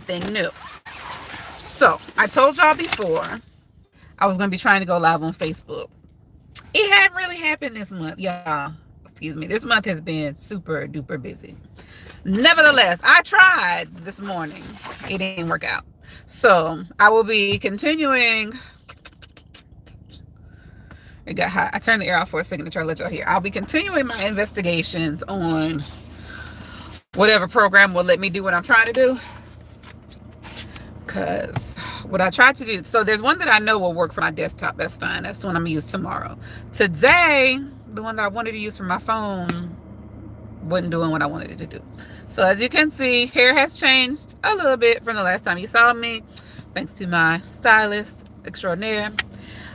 anything new. So I told y'all before I was going to be trying to go live on Facebook. It hadn't really happened this month, y'all. Excuse me. This month has been super duper busy. Nevertheless, I tried this morning. It didn't work out. So I will be continuing. It got hot. I turned the air off for a second to try to let y'all hear. I'll be continuing my investigations on whatever program will let me do what I'm trying to do. Because what I tried to do, so there's one that I know will work for my desktop. That's fine. That's the one I'm going to use tomorrow. Today, the one that I wanted to use for my phone wasn't doing what I wanted it to do. So as you can see, hair has changed a little bit from the last time you saw me, thanks to my stylist extraordinaire.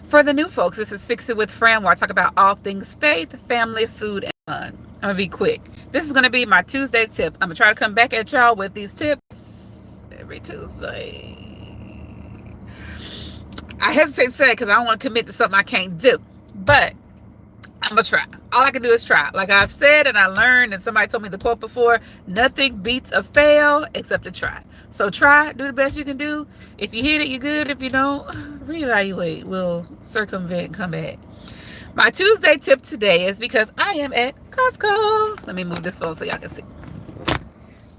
For the new folks, this is Fix It with Fran, where I talk about all things faith, family, food, and fun. I'm going to be quick. This is going to be my Tuesday tip. I'm going to try to come back at y'all with these tips every Tuesday. I hesitate to say it because I don't want to commit to something I can't do. But I'm going to try. All I can do is try. Like I've said and I learned, and somebody told me the quote before, nothing beats a fail except a try. So try, do the best you can do. If you hit it, you're good. If you don't, reevaluate. We'll circumvent and come back. My Tuesday tip today is because I am at Costco. Let me move this phone so y'all can see.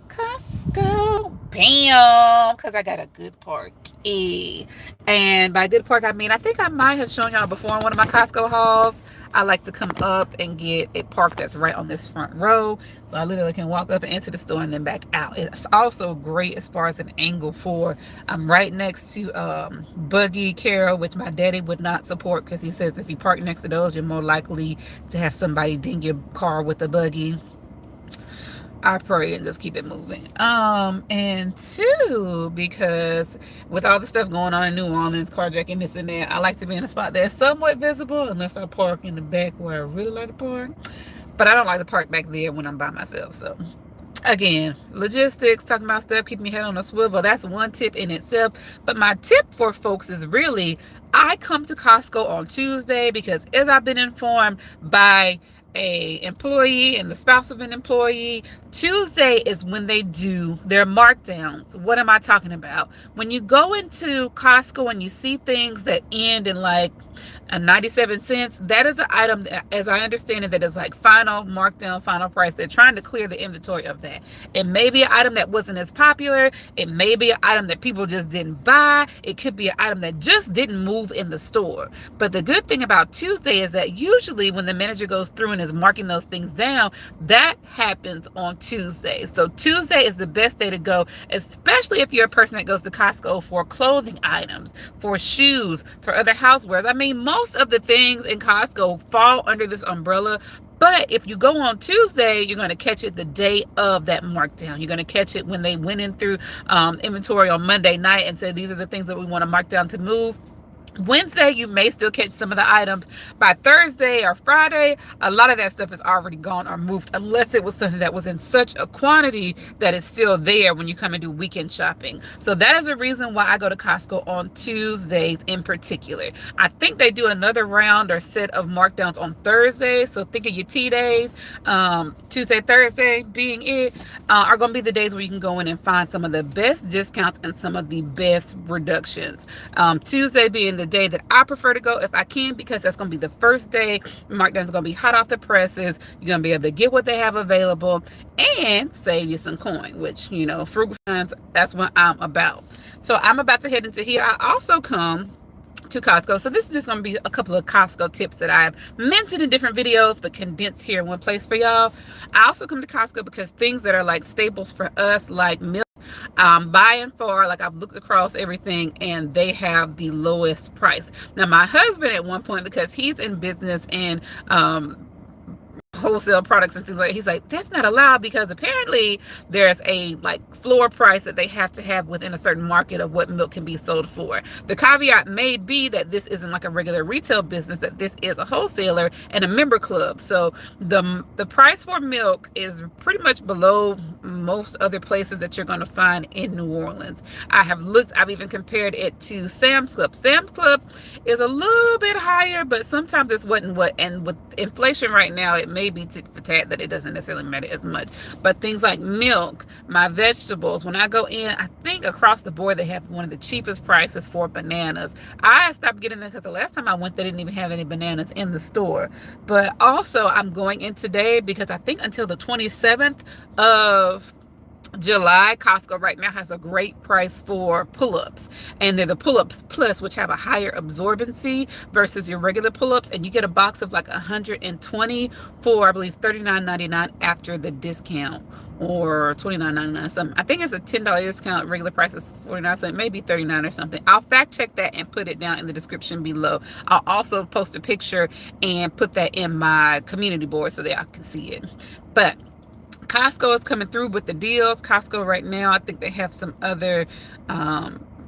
Costco. Bam. Because I got a good park. And by good park, I mean, I think I might have shown y'all before in one of my Costco hauls. I like to come up and get a park that's right on this front row. So I literally can walk up and enter the store and then back out. It's also great as far as an angle for, I'm right next to Buggy Carol, which my daddy would not support because he says if you park next to those, you're more likely to have somebody ding your car with a buggy. I pray and just keep it moving. And two, because with all the stuff going on in New Orleans, carjacking, this and that, I like to be in a spot that's somewhat visible, unless I park in the back where I really like to park. But I don't like to park back there when I'm by myself. So again, logistics, talking about stuff, keeping your head on a swivel, that's one tip in itself. But my tip for folks is really, I come to Costco on Tuesday because, as I've been informed by a employee and the spouse of an employee, Tuesday is when they do their markdowns. What am I talking about? When you go into Costco and you see things that end in like a 97 cents, that is an item that, as I understand it, that is like final markdown, final price. They're trying to clear the inventory of that. It may be an item that wasn't as popular. It may be an item that people just didn't buy. It could be an item that just didn't move in the store. But the good thing about Tuesday is that usually when the manager goes through and is marking those things down, that happens on Tuesday. So Tuesday is the best day to go, especially if you're a person that goes to Costco for clothing items, for shoes, for other housewares. I mean, most of the things in Costco fall under this umbrella. But if you go on Tuesday, you're going to catch it the day of that markdown. You're going to catch it when they went in through inventory on Monday night and said, these are the things that we want to mark down to move. Wednesday, you may still catch some of the items. By Thursday or Friday, a lot of that stuff is already gone or moved, unless it was something that was in such a quantity that it's still there when you come and do weekend shopping. So that is a reason why I go to Costco on Tuesdays in particular. I think they do another round or set of markdowns on Thursday. So think of your T days. Tuesday, Thursday being it, are going to be the days where you can go in and find some of the best discounts and some of the best reductions. Tuesday being the day that I prefer to go if I can, because that's going to be the first day markdowns are going to be hot off the presses. You're going to be able to get what they have available and save you some coin, which, you know, frugal finds, that's what I'm about. So I'm about to head into here. I also come to Costco. So this is just going to be a couple of Costco tips that I've mentioned in different videos, but condensed here in one place for y'all. I also come to Costco because things that are like staples for us, like milk, by and far, like I've looked across everything and they have the lowest price. Now my husband at one point, because he's in business and wholesale products and things like that, he's like, that's not allowed, because apparently there's a like floor price that they have to have within a certain market of what milk can be sold for. The caveat may be that this isn't like a regular retail business, that this is a wholesaler and a member club. So the price for milk is pretty much below most other places that you're going to find in New Orleans. I have looked, I've even compared it to Sam's Club. Sam's Club is a little bit higher, but sometimes it's what and what, and with inflation right now, it may be tit for tat that it doesn't necessarily matter as much. But things like milk, my vegetables, when I go in, I think across the board they have one of the cheapest prices for bananas. I stopped getting them because the last time I went, they didn't even have any bananas in the store. But also, I'm going in today because I think until the 27th of July, Costco right now has a great price for pull-ups, and they're the pull-ups plus, which have a higher absorbency versus your regular pull-ups, and you get a box of like 120 for, I believe, $39.99 after the discount, or $29.99 something. I think it's a $10 discount. Regular price is $49, so it may be $39 or something. I'll fact check that and put it down in the description below. I'll also post a picture and put that in my community board so that y'all can see it. But Costco is coming through with the deals. Costco right now, I think they have some other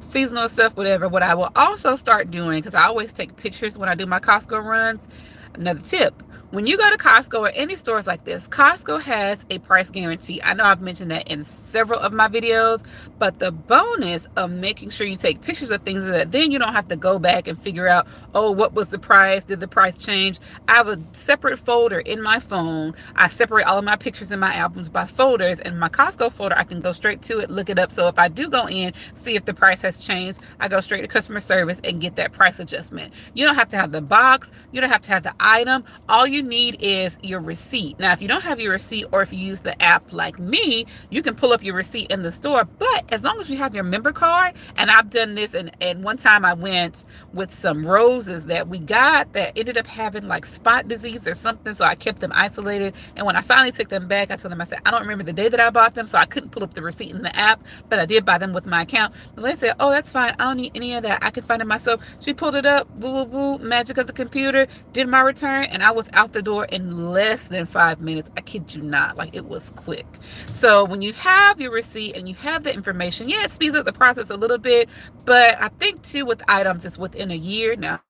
seasonal stuff, whatever. What I will also start doing, because I always take pictures when I do my Costco runs, another tip. When you go to Costco or any stores like this, Costco has a price guarantee. I know I've mentioned that in several of my videos, but the bonus of making sure you take pictures of things is that then you don't have to go back and figure out, oh, what was the price? Did the price change? I have a separate folder in my phone. I separate all of my pictures in my albums by folders, and my Costco folder, I can go straight to it, look it up. So if I do go in, see if the price has changed, I go straight to customer service and get that price adjustment. You don't have to have the box. You don't have to have the item. All you need is your receipt. Now, if you don't have your receipt, or if you use the app like me, you can pull up your receipt in the store. But as long as you have your member card, and I've done this, and one time I went with some roses that we got that ended up having like spot disease or something, so I kept them isolated. And when I finally took them back, I told them, I said, I don't remember the day that I bought them, so I couldn't pull up the receipt in the app, but I did buy them with my account. The lady said, oh, that's fine, I don't need any of that, I can find it myself. She pulled it up, boo boo boo, magic of the computer, did my return, and I was out the door in less than 5 minutes. I kid you not, like, it was quick. So when you have your receipt and you have the information, yeah, it speeds up the process a little bit, but I think too with items it's within a year. Now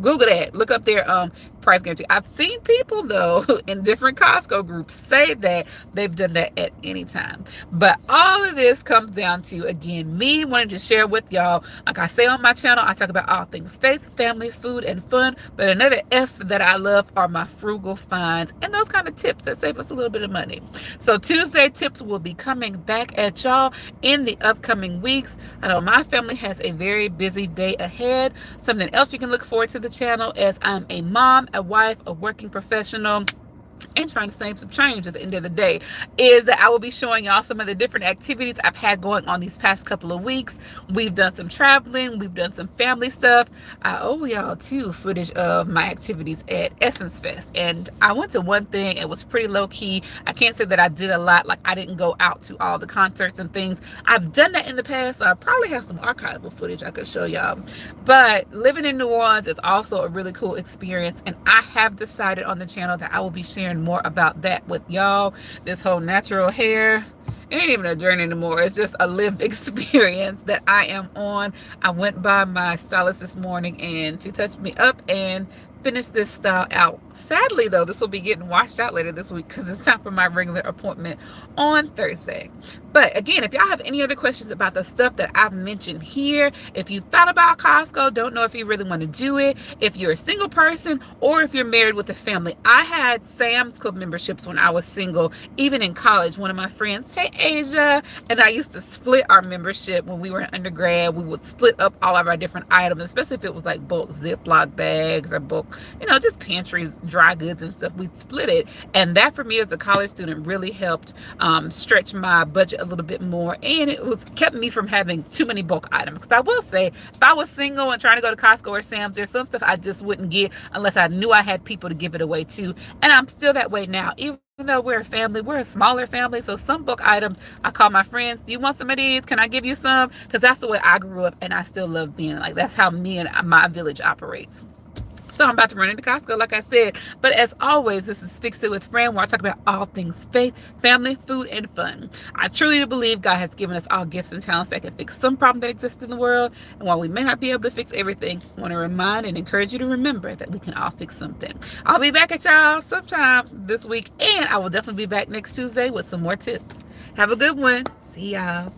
Google that, look up their price guarantee. I've seen people though in different Costco groups say that they've done that at any time. But all of this comes down to, again, me wanting to share with y'all. Like I say on my channel, I talk about all things faith, family, food, and fun. But another F that I love are my frugal finds and those kind of tips that save us a little bit of money. So Tuesday tips will be coming back at y'all in the upcoming weeks. I know my family has a very busy day ahead. Something else you can look forward to the channel as I'm a mom, a wife, a working professional, and trying to save some change at the end of the day, is that I will be showing y'all some of the different activities I've had going on these past couple of weeks. We've done some traveling, we've done some family stuff. I owe y'all too footage of my activities at Essence Fest, and I went to one thing. It was pretty low-key. I can't say that I did a lot, like I didn't go out to all the concerts and things. I've done that in the past, so I probably have some archival footage I could show y'all. But living in New Orleans is also a really cool experience, and I have decided on the channel that I will be sharing more about that with y'all. This whole natural hair, it ain't even a journey anymore. It's just a lived experience that I am on. I went by my stylist this morning and she touched me up and finished this style out. Sadly though, this will be getting washed out later this week because it's time for my regular appointment on Thursday. But again, if y'all have any other questions about the stuff that I've mentioned here, if you thought about Costco, don't know if you really want to do it, if you're a single person or if you're married with a family. I had Sam's Club memberships when I was single, even in college. One of my friends, hey Asia, and I used to split our membership when we were in undergrad. We would split up all of our different items, especially if it was like bulk Ziploc bags or bulk, you know, just pantries, dry goods and stuff. We split it, and that for me as a college student really helped stretch my budget a little bit more, and it was kept me from having too many bulk items. Because I will say, if I was single and trying to go to Costco or Sam's, there's some stuff I just wouldn't get unless I knew I had people to give it away to, and I'm still that way now. Even though we're a family, we're a smaller family, so some bulk items I call my friends, do you want some of these, can I give you some? Because that's the way I grew up, and I still love being like, that's how me and my village operates. So I'm about to run into Costco, like I said. But as always, this is Fix It with Fran, where I talk about all things faith, family, food, and fun. I truly believe God has given us all gifts and talents that can fix some problem that exists in the world. And while we may not be able to fix everything, I want to remind and encourage you to remember that we can all fix something. I'll be back at y'all sometime this week, and I will definitely be back next Tuesday with some more tips. Have a good one. See y'all.